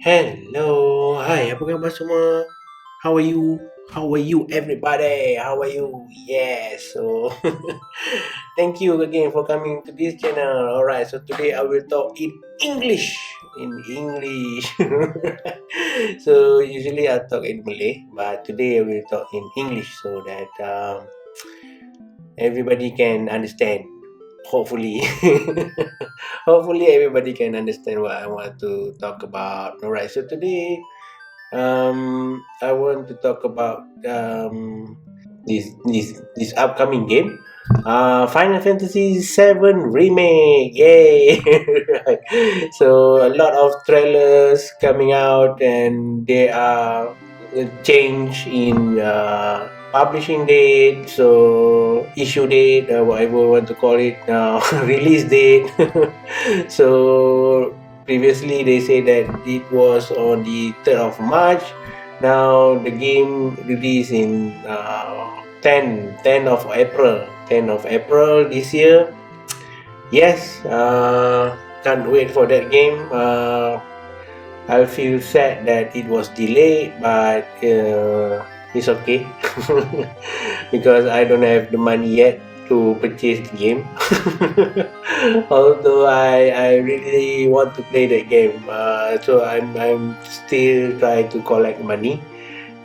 Hello, hi, apa khabar semua? How are you? How are you, everybody? How are you? Yes, so thank you again for coming to this channel. Alright, so today I will talk in English. In English. So usually I talk in Malay, but today I will talk in English so that everybody can understand. Hopefully, hopefully everybody can understand what I want to talk about. Alright, so today I want to talk about this upcoming game, Final Fantasy VII Remake. Yay! Right. So a lot of trailers coming out, and they are change in publishing date, so issue date, whatever you want to call it now, release date. So previously they say that it was on the 3rd of March. Now the game released in 10 of April, 10 of April this year. Yes, can't wait for that game. I feel sad that it was delayed, but it's okay because I don't have the money yet to purchase the game. Although I really want to play that game, so I'm still trying to collect money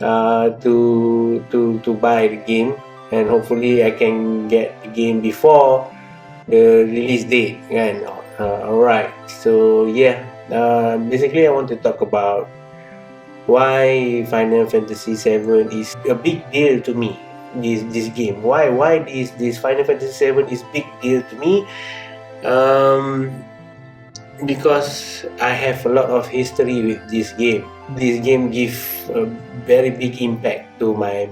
to buy the game, and hopefully I can get the game before the release date. Kan? Alright, so yeah. Basically, I want to talk about why Final Fantasy VII is a big deal to me. This game. Why this Final Fantasy VII is big deal to me? Because I have a lot of history with this game. This game gives a very big impact to my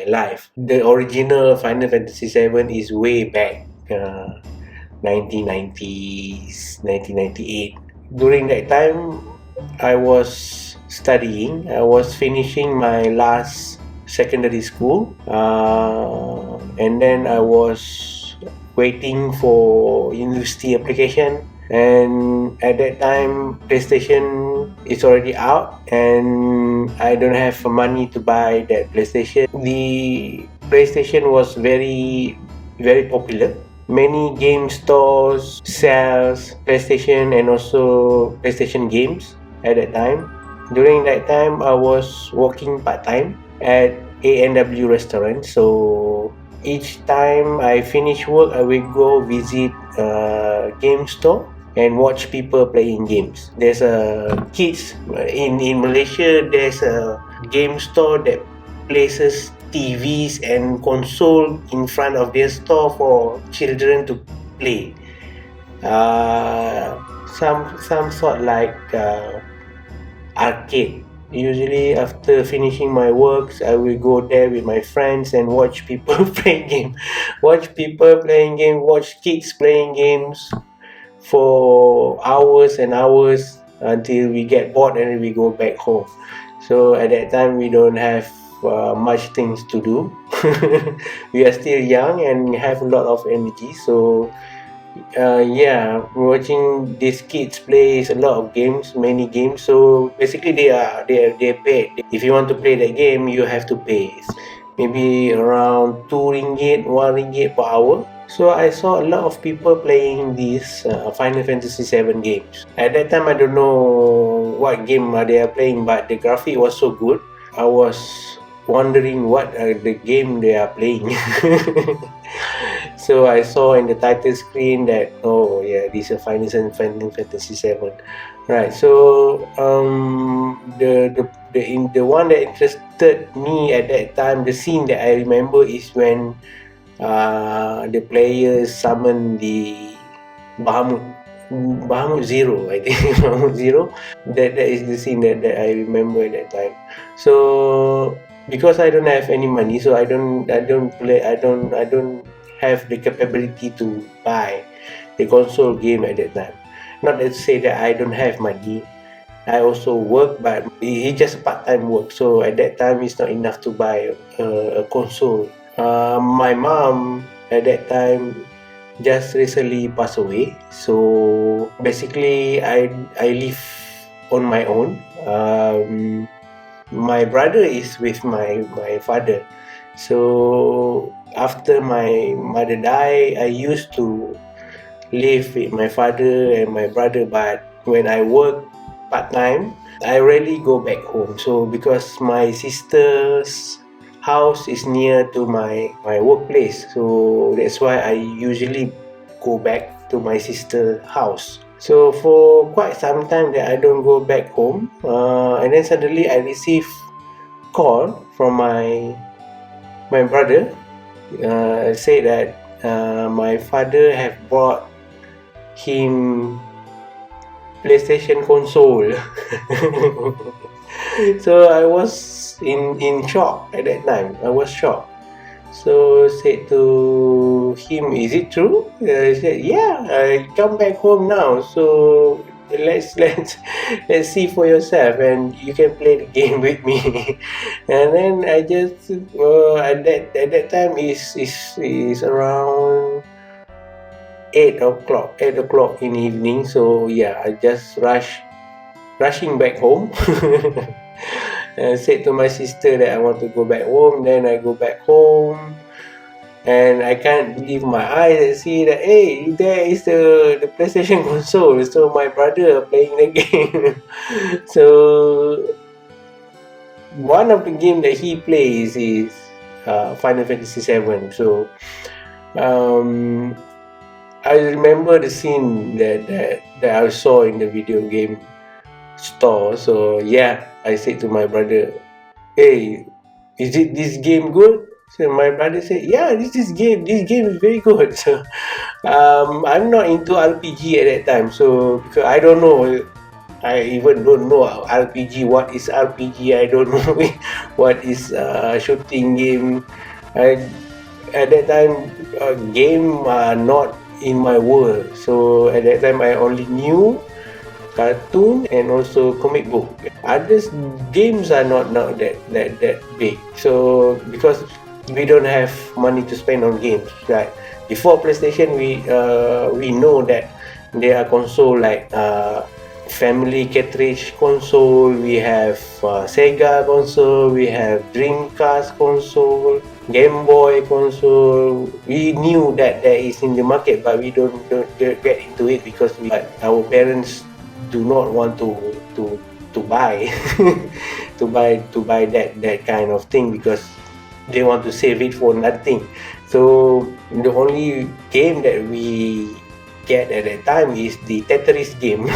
life. The original Final Fantasy VII is way back, 1990s, 1998. During that time, I was studying. I was finishing my last secondary school, and then I was waiting for university application. And at that time, PlayStation is already out, and I don't have money to buy that PlayStation. The PlayStation was very, very popular. Many game stores sells PlayStation and also PlayStation games at that time. During that time, I was working part-time at A&W restaurant. So each time I finish work, I will go visit a game store and watch people playing games. There's a kids in Malaysia. There's a game store that places TVs and console in front of their store for children to play. Some sort like arcade. Usually after finishing my works, I will go there with my friends and watch people playing game. Watch people playing game. Watch kids playing games for hours and hours until we get bored and we go back home. So at that time we don't have much things to do. We are still young and have a lot of energy. So yeah, watching these kids play a lot of games, many games. So basically they paid. If you want to play that game, you have to pay. Maybe around 2 ringgit, 1 ringgit per hour. So I saw a lot of people playing these Final Fantasy VII games. At that time, I don't know what game they are playing, but the graphic was so good. I was wondering what the game they are playing. So I saw in the title screen that, oh yeah, this is Final Fantasy VII. Right. So the one that interested me at that time, the scene that I remember is when the players summon the Bahamut. Bahamut Zero, I think. Bahamut Zero. That is the scene that I remember at that time. So because I don't have any money, so I don't have the capability to buy the console game at that time. Not to say that I don't have money. I also work, but it's just part-time work. So at that time, it's not enough to buy a console. My mom at that time just recently passed away. So basically, I live on my own. my brother is with my father. So after my mother died, I used to live with my father and my brother, but when I work part-time, I rarely go back home. So because my sister's house is near to my workplace, so that's why I usually go back to my sister's house. So for quite some time that I don't go back home, and then suddenly I receive call from my brother, say that my father have bought him PlayStation console. So I was in shock at that time. I was shocked. So said to him, "Is it true?" He said, "Yeah, I come back home now. So let's see for yourself, and you can play the game with me." And then I just at that time is around 8 o'clock in the evening. So yeah, I just rushing back home. I said to my sister that I want to go back home. Then I go back home, and I can't believe my eyes and see that, hey, there is the PlayStation console. So my brother playing the game. So one of the game that he plays is Final Fantasy VII. So I remember the scene that I saw in the video game store. So yeah, I said to my brother, "Hey, is it this game good?" So my brother said, "Yeah, this game is very good." So I'm not into RPG at that time, so because I don't know, I even don't know RPG. What is RPG? I don't know what is shooting game. At that time, game are not in my world. So at that time, I only knew cartoon and also comic book. Others games are not that big. So because we don't have money to spend on games, right? Before PlayStation, we know that there are console like family cartridge console. We have Sega console. We have Dreamcast console. Game Boy console. We knew that there is in the market, but we don't get into it because our parents do not want to buy to buy that kind of thing because they want to save it for nothing. So the only game that we get at that time is the Tetris game.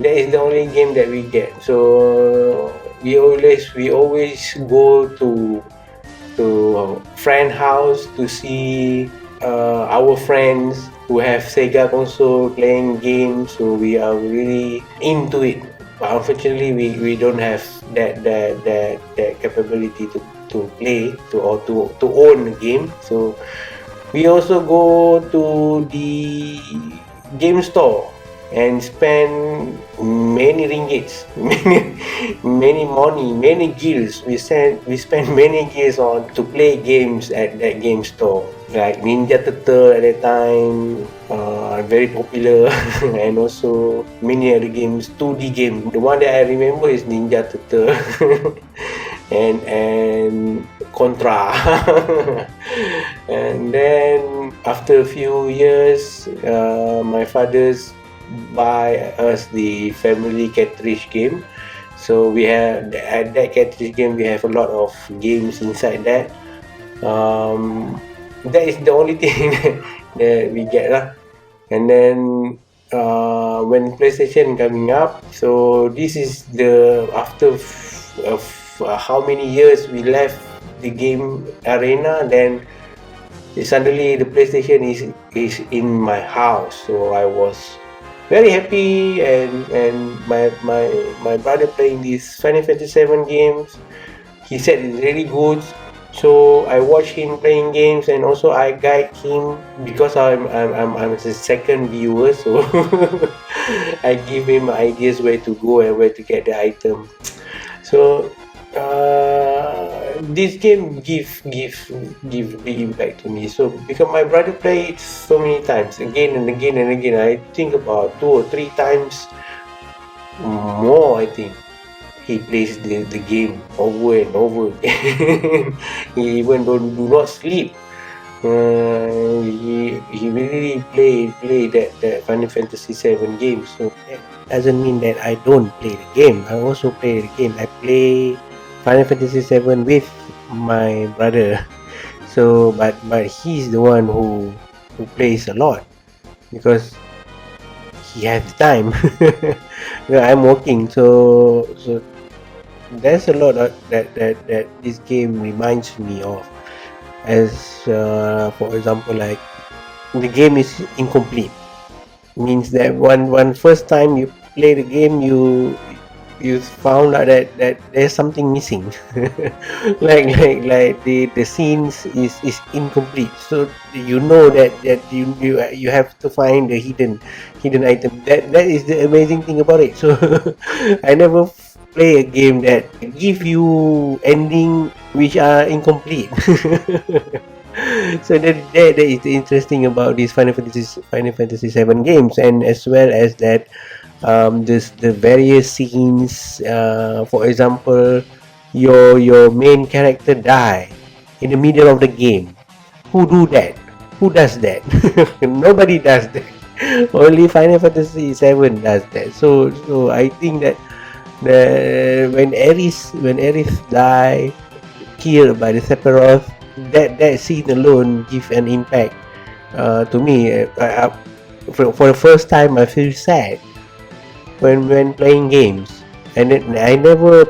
That is the only game that we get. So we always go to friend house to see our friends who have Sega console playing games. So we are really into it. But unfortunately, we don't have that capability to play to own a game. So we also go to the game store and spend many ringgits, many money, many gills. We spend many gills on to play games at that game store, like Ninja Turtle at that time, very popular, and also many other games, 2D games. The one that I remember is Ninja Turtle and Contra. And then after a few years, my father's buy us the family cartridge game. So we have at that cartridge game we have a lot of games inside that. That is the only thing that we get lah. And then when PlayStation coming up, so this is the after how many years we left the game arena, then suddenly the PlayStation is in my house. So I was very happy, and my brother playing this Final Fantasy VII games. He said it's really good. So I watch him playing games, and also I guide him because I'm the second viewer. So I give him ideas where to go and where to get the item. So this game give big impact to me. So because my brother played so many times, again and again and again. I think about 2 or 3 times more, I think. He plays the game over and over again. He even do not sleep. He really play that Final Fantasy VII game. So that doesn't mean that I don't play the game. I also play the game. I play Final Fantasy VII with my brother. So but he's the one who plays a lot because he has time. Yeah, I'm working, so there's a lot that this game reminds me of. As for example, like the game is incomplete, means that one first time you play the game, you found out that there's something missing. Like the scenes is incomplete, so you know that you have to find the hidden item. That is the amazing thing about it. So I never play a game that give you ending which are incomplete. So that is the interesting about these Final Fantasy 7 games, and as well as that this the various scenes. For example, your main character die in the middle of the game. Who do that? Who does that? Nobody does that. Only Final Fantasy 7 does that. So I think that when Aerith die, killed by the Sephiroth, that scene alone give an impact to me. For the first time, I feel sad when playing games, and I never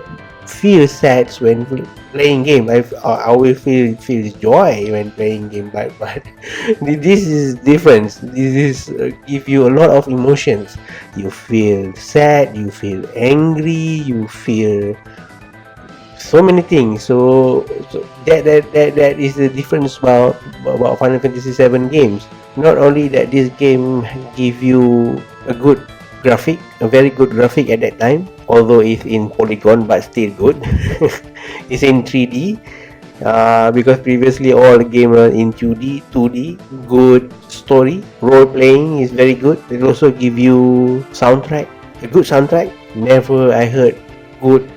feel sad when playing game. I always feel joy when playing game, but this is different. This is give you a lot of emotions. You feel sad, you feel angry, you feel so many things. So that is the difference about Final Fantasy 7 games. Not only that this game give you a good graphic, a very good graphic at that time, although it's in polygon but still good. It's in 3D. Because previously all the game were in 2D, 2D, good story, role playing is very good. It also give you soundtrack, a good soundtrack. Never I heard good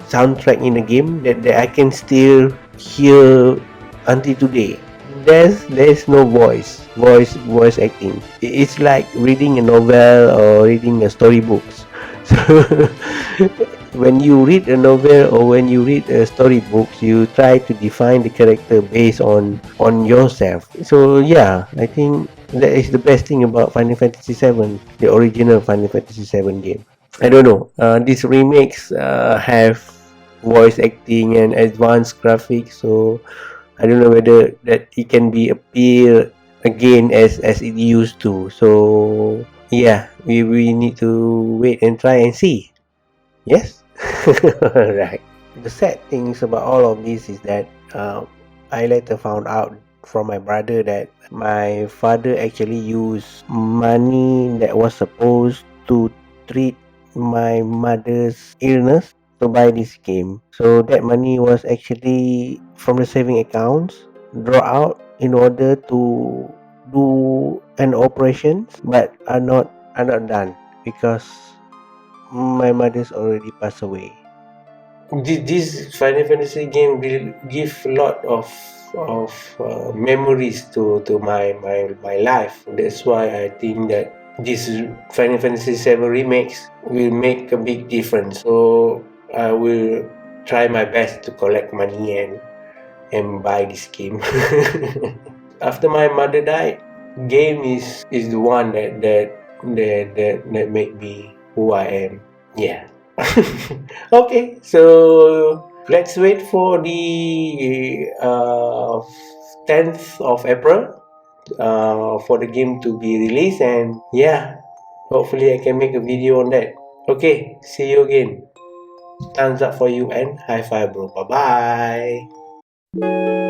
soundtrack in a game that I can still hear until today. There's no voice acting. It's like reading a novel or reading a storybooks. So when you read a novel or when you read a storybook, you try to define the character based on yourself. So yeah, I think that is the best thing about Final Fantasy 7, the original Final Fantasy 7 game. I don't know. These remakes have voice acting and advanced graphics, so I don't know whether that it can be appeal again as it used to. So yeah, we need to wait and try and see. Yes. Right. The sad things about all of this is that I later found out from my brother that my father actually used money that was supposed to treat my mother's illness to buy this game. So that money was actually from the saving accounts draw out in order to do an operation, but are not done because my mother's already passed away. This Final Fantasy game will give a lot of memories to my life. That's why I think that this Final Fantasy 7 remakes will make a big difference. So I will try my best to collect money and buy this game. After my mother died, game is the one that made me who I am. Yeah. Okay, so let's wait for the 10th of April for the game to be released, and yeah, hopefully I can make a video on that. Okay, see you again. Thumbs up for you and high five, bro. Bye bye.